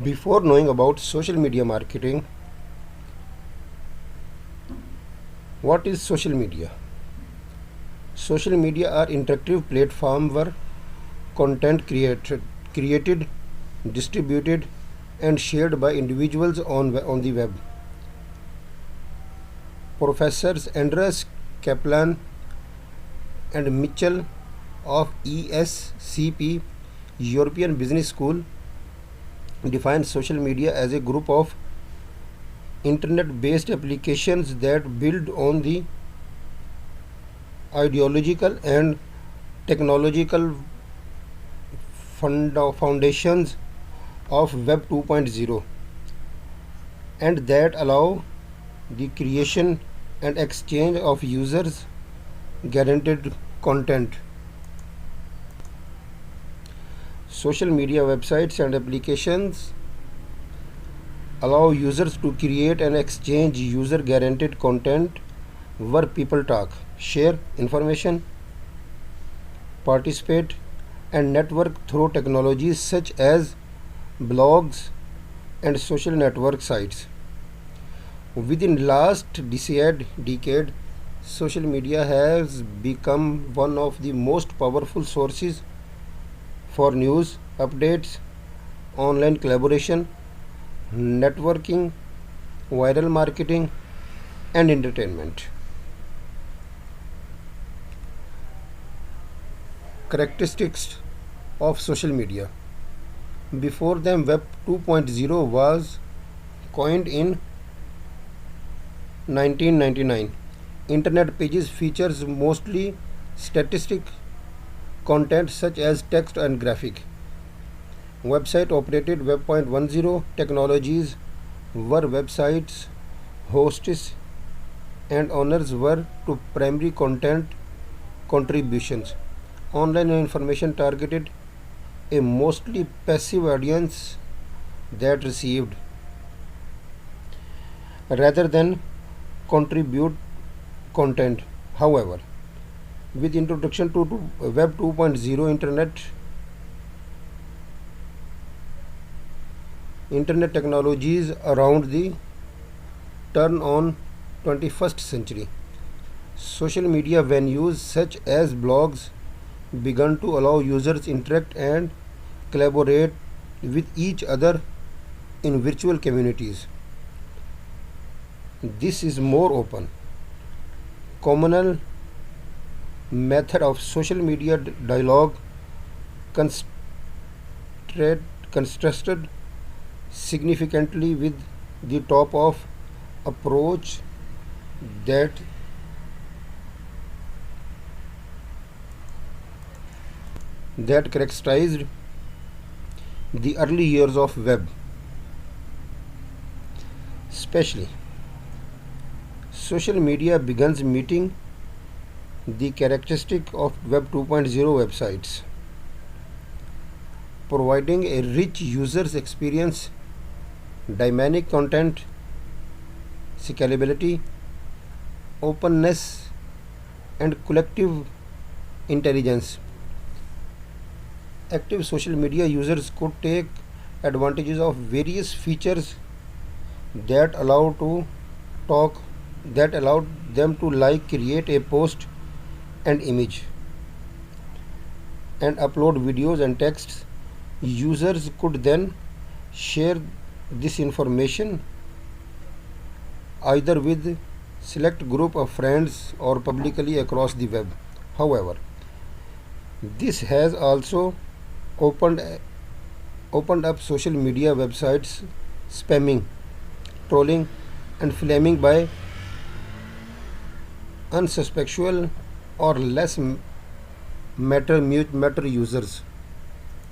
Before knowing about social media marketing, what is social media? Social media are interactive platforms where content created, distributed, and shared by individuals on the web. Professors Andreas Kaplan and Mitchell of ESCP European Business School define social media as a group of internet based applications that build on the ideological and technological foundations of Web 2.0 and that allow the creation and exchange of users guaranteed content. Social media websites and applications allow users to create and exchange user guaranteed content where people talk, share information, participate, and network through technologies such as blogs and social network sites. Within last decade, social media has become one of the most powerful sources for news, updates, online collaboration, networking, viral marketing, and entertainment. Characteristics of social media. Before them, Web 2.0 was coined in 1999. Internet pages features mostly statistic content such as text and graphic. Website operated Web 1.10 technologies where websites hosts and owners were to primary content contributions. Online information targeted a mostly passive audience that received rather than contribute content. However, with introduction to Web 2.0 internet technologies around the turn on 21st century, social media venues such as blogs began to allow users interact and collaborate with each other in virtual communities. This is more open, communal method of social media dialogue contrasted significantly with the top of approach that characterized the early years of web. Especially, social media begins meeting the characteristic of Web 2.0 websites, providing a rich user's experience, dynamic content, scalability, openness, and collective intelligence. Active social media users could take advantages of various features that allow to talk that allowed them to like create a post and image and upload videos and texts. Users could then share this information either with select group of friends or publicly across the web. However, this has also opened opened up social media websites spamming, trolling, and flaming by unsuspectual or less matter users.